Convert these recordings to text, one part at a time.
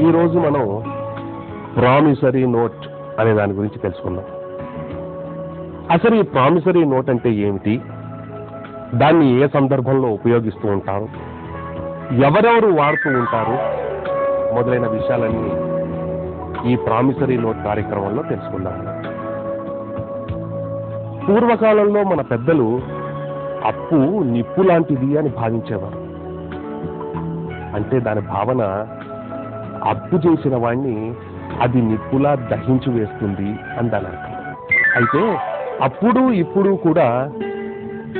ఈరోజు మనం promissory note అనే దాని గురించి తెలుసుకుందాం. అసలు ఈ ప్రామిసరీ నోట్ అంటే ఏమిటి, దాన్ని ఏ సందర్భంలో ఉపయోగిస్తూ ఉంటారు, ఎవరెవరు వాడుతూ ఉంటారు మొదలైన విషయాలన్నీ ఈ ప్రామిసరీ నోట్ కార్యక్రమంలో తెలుసుకుందాం. పూర్వకాలంలో మన పెద్దలు అప్పు నిప్పు లాంటిది అని భావించేవారు. అంటే దాని భావన అప్పు చేసిన వాణ్ణి అది నిప్పులా దహించి వేస్తుంది అని దాని అర్థం. అయితే అప్పుడు ఇప్పుడు కూడా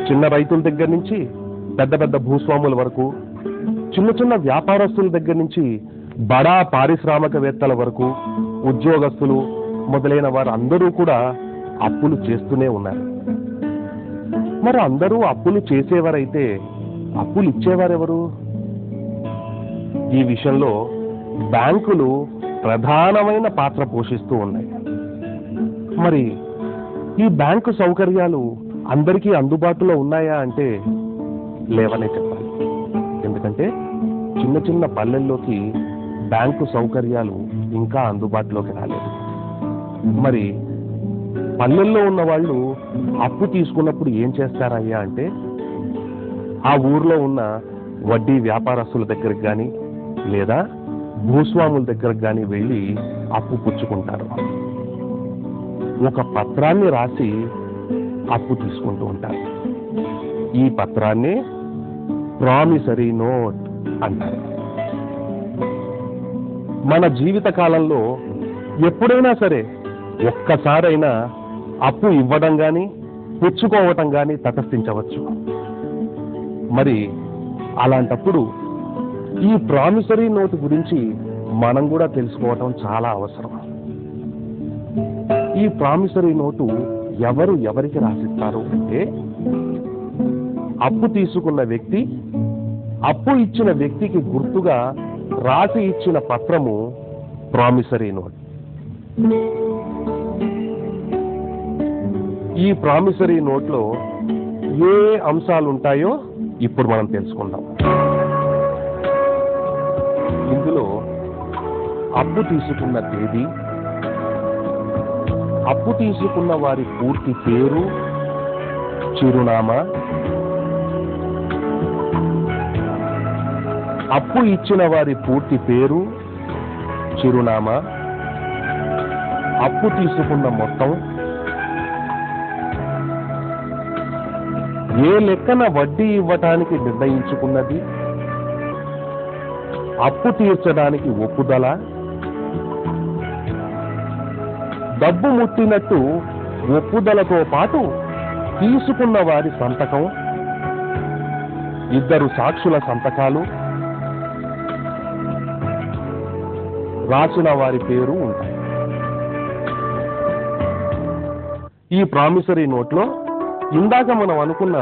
చిన్న రైతుల దగ్గర నుంచి పెద్ద పెద్ద భూస్వాముల వరకు, చిన్న చిన్న వ్యాపారస్తుల దగ్గర నుంచి బడా పారిశ్రామికవేత్తల వరకు, ఉద్యోగస్తులు మొదలైన వారు అందరూ కూడా అప్పులు చేస్తూనే ఉన్నారు. మరి అందరూ అప్పులు చేసేవారైతే అప్పులు ఇచ్చేవారెవరు? ఈ విషయంలో బ్యాంకులు ప్రధానమైన పాత్ర పోషిస్తూ ఉన్నాయి. మరి ఈ బ్యాంకు సౌకర్యాలు అందరికీ అందుబాటులో ఉన్నాయా అంటే లేవనే చెప్పాలి. ఎందుకంటే చిన్న చిన్న పల్లెల్లోకి బ్యాంకు సౌకర్యాలు ఇంకా అందుబాటులోకి రాలేదు. మరి పల్లెల్లో ఉన్న వాళ్ళు అప్పు తీసుకున్నప్పుడు ఏం చేస్తారయ్యా అంటే ఆ ఊర్లో ఉన్న వడ్డీ వ్యాపారస్తుల దగ్గరికి కానీ లేదా భూస్వాముల దగ్గరకు కానీ వెళ్ళి అప్పు పుచ్చుకుంటారు. ఒక పత్రాన్ని రాసి అప్పు తీసుకుంటూ ఉంటారు. ఈ పత్రాన్ని ప్రామిసరీ నోట్ అంటారు. మన జీవిత కాలంలో ఎప్పుడైనా సరే ఒక్కసారైనా అప్పు ఇవ్వడం కానీ పుచ్చుకోవటం కానీ తటస్థించవచ్చు. మరి అలాంటప్పుడు ఈ ప్రామిసరీ నోట్ గురించి మనం కూడా తెలుసుకోవటం చాలా అవసరం. ఈ ప్రామిసరీ నోటు ఎవరు ఎవరికి రాసిస్తారు అంటే అప్పు తీసుకున్న వ్యక్తి అప్పు ఇచ్చిన వ్యక్తికి గుర్తుగా రాసి ఇచ్చిన పత్రము ప్రామిసరీ నోట్. ఈ ప్రామిసరీ నోట్లో ఏ అంశాలు ఉంటాయో ఇప్పుడు మనం తెలుసుకుందాం. ఇందులో అప్పు తీసుకున్న తేదీ, అప్పు తీసుకున్న వారి పూర్తి పేరు, చిరునామా, అప్పు ఇచ్చిన వారి పూర్తి పేరు, చిరునామా, అప్పు తీసుకున్న మొత్తం, ఏ లెక్కన వడ్డీ ఇవ్వటానికి నిర్ణయించుకున్నది, అప్పు తీర్చడానికి ఒప్పుదల, డబ్బు ముట్టినట్టు ఒప్పుదలతో పాటు తీసుకున్న వారి సంతకం, ఇద్దరు సాక్షుల సంతకాలు, రాసిన వారి పేరు ఉంటాయి. ఈ ప్రామిసరీ నోట్లో ఇందాక మనం అనుకున్న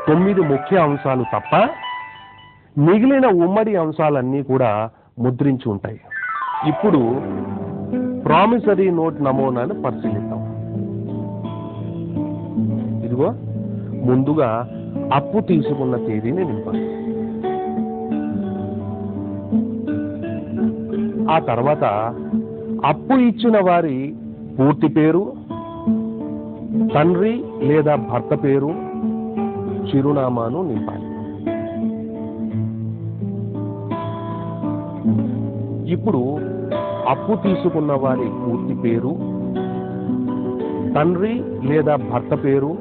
9 ముఖ్య అంశాలు తప్ప మిగిలిన ఉమ్మడి అంశాలన్నీ కూడా ముద్రించి ఉంటాయి. ఇప్పుడు ప్రామిసరీ నోట్ నమూనాను పరిశీలిద్దాం. ఇదిగో ముందుగా అప్పు తీసుకున్న తేదీని నింపాలి. ఆ తర్వాత అప్పు ఇచ్చిన వారి పూర్తి పేరు, తండ్రి లేదా భర్త పేరు, చిరునామాను నింపాలి. ఇప్పుడు అప్పు తీసుకున్న వారి పూర్తి పేరు, తండ్రి లేదా భర్త పేరు,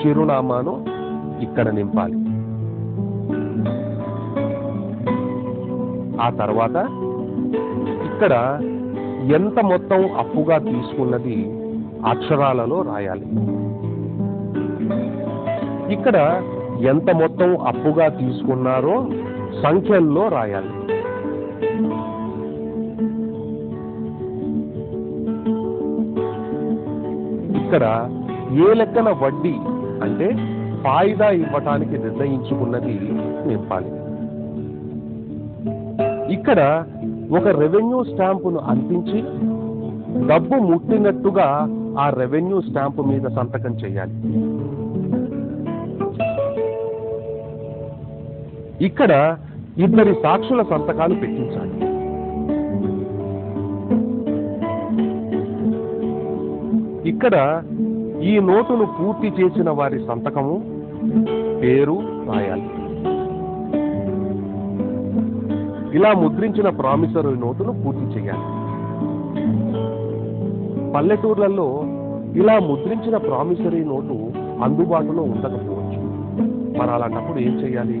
చిరునామాను ఇక్కడ నింపాలి. ఆ తర్వాత ఇక్కడ ఎంత మొత్తం అప్పుగా తీసుకున్నది అక్షరాలలో రాయాలి. ఇక్కడ ఎంత మొత్తం అప్పుగా తీసుకున్నారో సంఖ్యల్లో రాయాలి. ఇక్కడ ఏ లెక్కన వడ్డీ అంటే ఫాయిదా ఇవ్వటానికి నిర్ణయించుకున్నది నింపాలి. ఇక్కడ ఒక రెవెన్యూ స్టాంపును అంటించి డబ్బు ముట్టినట్టుగా ఆ రెవెన్యూ స్టాంపు మీద సంతకం చేయాలి. ఇక్కడ ఇద్దరి సాక్షుల సంతకాలు పెట్టించాలి. ఇక్కడ ఈ నోటును పూర్తి చేసిన వారి సంతకము, పేరు రాయాలి. ఇలా ముద్రించిన ప్రామిసరీ నోటును పూర్తి చేయాలి. పల్లెటూర్లలో ఇలా ముద్రించిన ప్రామిసరీ నోటు అందుబాటులో ఉండకపోవచ్చు. మరి అలాంటప్పుడు ఏం చేయాలి?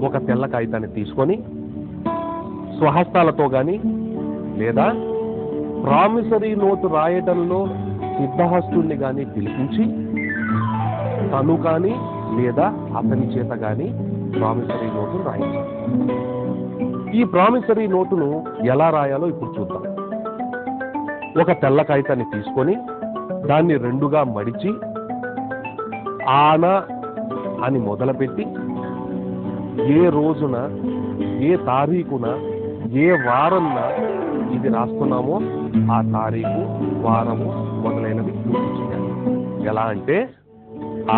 ఒక తెల్ల కాగితాన్ని తీసుకొని స్వహస్తాలతో గాని లేదా ప్రామిసరీ నోటు రాయటంలో సిద్ధహస్తుల్ని గాని పిలిపించి తను కానీ లేదా అతని చేత గాని ప్రామిసరీ నోటును రాయించాలి. ఈ ప్రామిసరీ నోటును ఎలా రాయాలో ఇప్పుడు చూద్దాం. ఒక తెల్ల కాగితాన్ని తీసుకొని దాన్ని రెండుగా మడిచి ఆన అని మొదలుపెట్టి ఏ రోజున, ఏ తారీఖున, ఏ వారంన ఇది రాస్తున్నామో ఆ తారీఖు, వారము మొదలైనవి పూర్తి చేయాలి. ఎలా అంటే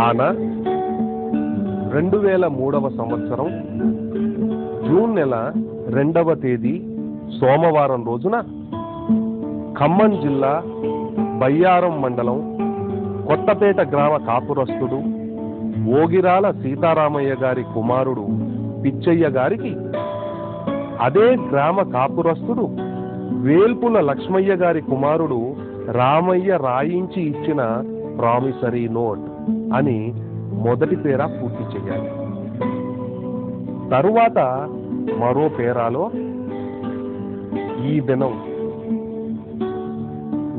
ఆన 2003 సంవత్సరం జూన్ నెల 2వ తేదీ సోమవారం రోజున ఖమ్మం జిల్లా బయ్యారం మండలం కొత్తపేట గ్రామ కాపురస్తుడు ఓగిరాల సీతారామయ్య గారి కుమారుడు పిచ్చయ్య గారికి అదే గ్రామ కాపురస్తుడు వేల్పుల లక్ష్మయ్య గారి కుమారుడు రామయ్య రాయించి ఇచ్చిన ప్రామిసరీ నోట్ అని మొదటి పేరా పూర్తి చేయాలి. తరువాత మరో పేరాలో ఈ దినం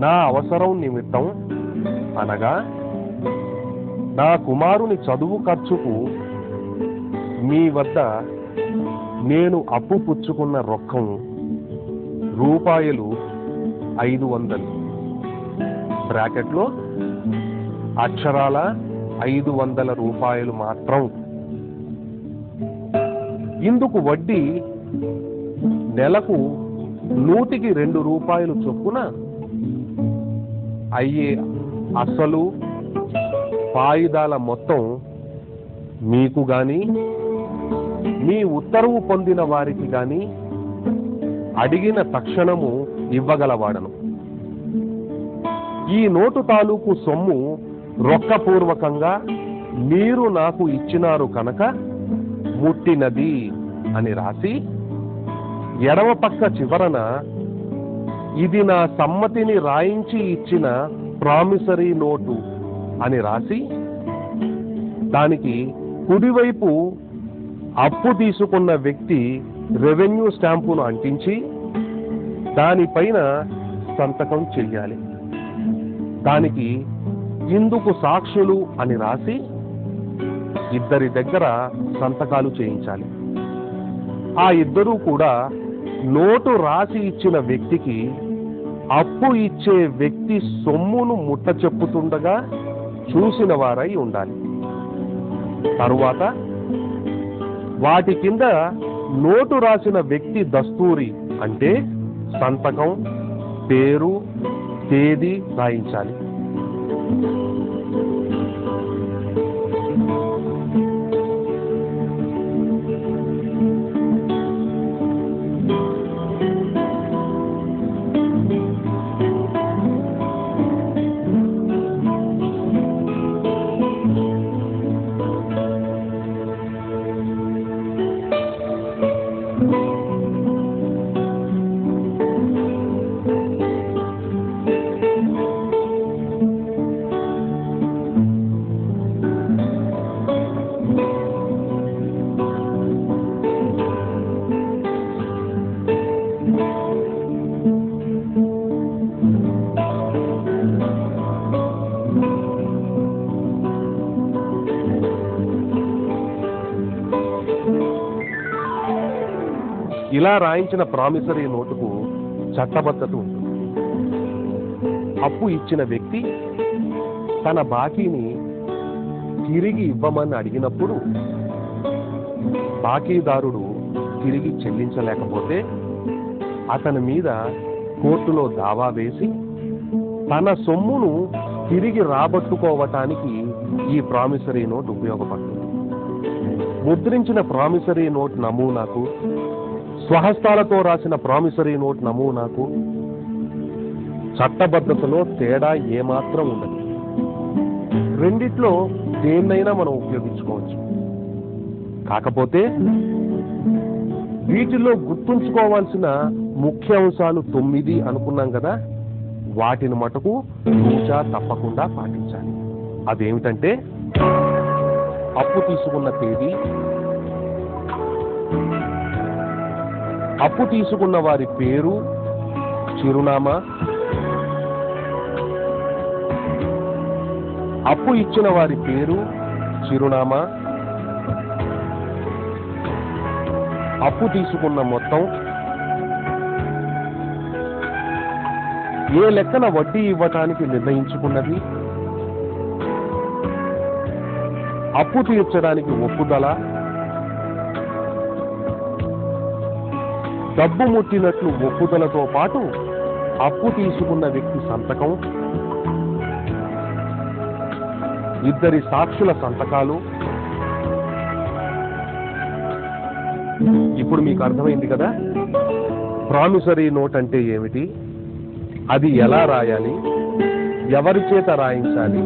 నా అవసరం నిమిత్తం అనగా నా కుమారుని చదువు ఖర్చుకు మీ వద్ద నేను అప్పు పుచ్చుకున్న రొక్కం రూపాయలు 500 బ్రాకెట్లో అక్షరాల 500 రూపాయలు మాత్రం. ఇందుకు వడ్డీ నెలకు 102 రూపాయలు చొప్పున అయ్యే అసలు వాయిదాల మొత్తం మీకు గాని మీ ఉత్తర్వు పొందిన వారికి గాని అడిగిన తక్షణము ఇవ్వగలవాడను. ఈ నోటు తాలూకు సొమ్ము రొక్కపూర్వకంగా మీరు నాకు ఇచ్చినారు కనుక ముట్టినది అని రాసి ఎడమ పక్క చివరన ఇది నా సమ్మతిని రాయించి ఇచ్చిన ప్రామిసరీ నోటు అని రాసి దానికి కుడివైపు అప్పు తీసుకున్న వ్యక్తి రెవెన్యూ స్టాంపును అంటించి దానిపైన సంతకం చెయ్యాలి. దానికి ఇందుకు సాక్షులు అని రాసి ఇద్దరి దగ్గర సంతకాలు చేయించాలి. ఆ ఇద్దరూ కూడా నోటు రాసి ఇచ్చిన వ్యక్తికి అప్పు ఇచ్చే వ్యక్తి సొమ్మును ముట్ట చెప్పుతుండగా చూసిన వారై ఉండాలి. తరువాత వాటి కింద నోటు రాసిన వ్యక్తి దస్తూరి అంటే సంతకం, పేరు, తేదీ రాయించాలి. ఇలా రాయించిన ప్రామిసరీ నోటుకు చట్టబద్ధత ఉంటుంది. అప్పు ఇచ్చిన వ్యక్తి తన బాకీని తిరిగి ఇవ్వమని అడిగినప్పుడు బాకీదారుడు తిరిగి చెల్లించలేకపోతే అతని మీద కోర్టులో దావా వేసి తన సొమ్మును తిరిగి రాబట్టుకోవటానికి ఈ ప్రామిసరీ నోట్ ఉపయోగపడుతుంది. ముద్రించిన ప్రామిసరీ నోట్ నమూనాకు, స్వహస్తాలతో రాసిన ప్రామిసరీ నోట్ నమూనాకు చట్టబద్ధతలో తేడా ఏమాత్రం ఉండదు. రెండిట్లో దేన్నైనా మనం ఉపయోగించుకోవచ్చు. కాకపోతే వీటిలో గుర్తుంచుకోవాల్సిన ముఖ్య అంశాలు 9 అనుకున్నాం కదా, వాటిని మటుకు తూచా తప్పకుండా పాటించాలి. అదేమిటంటే అప్పు తీసుకున్న తేదీ, అప్పు తీసుకున్న వారి పేరు, చిరునామా, అప్పు ఇచ్చిన వారి పేరు, చిరునామా, అప్పు తీసుకున్న మొత్తం, ఏ లెక్కన వడ్డీ ఇవ్వటానికి నిర్ణయించుకున్నది, అప్పు తీర్చడానికి ఒప్పుదల, డబ్బు ముట్టినట్లు ఒప్పుదలతో పాటు అప్పు తీసుకున్న వ్యక్తి సంతకం, ఇద్దరి సాక్షుల సంతకాలు. ఇప్పుడు మీకు అర్థమైంది కదా ప్రామిసరీ నోట్ అంటే ఏమిటి, అది ఎలా రాయాలి, ఎవరి చేత రాయించాలి,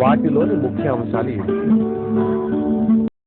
వాటిలోని ముఖ్య అంశాలు ఏమిటి.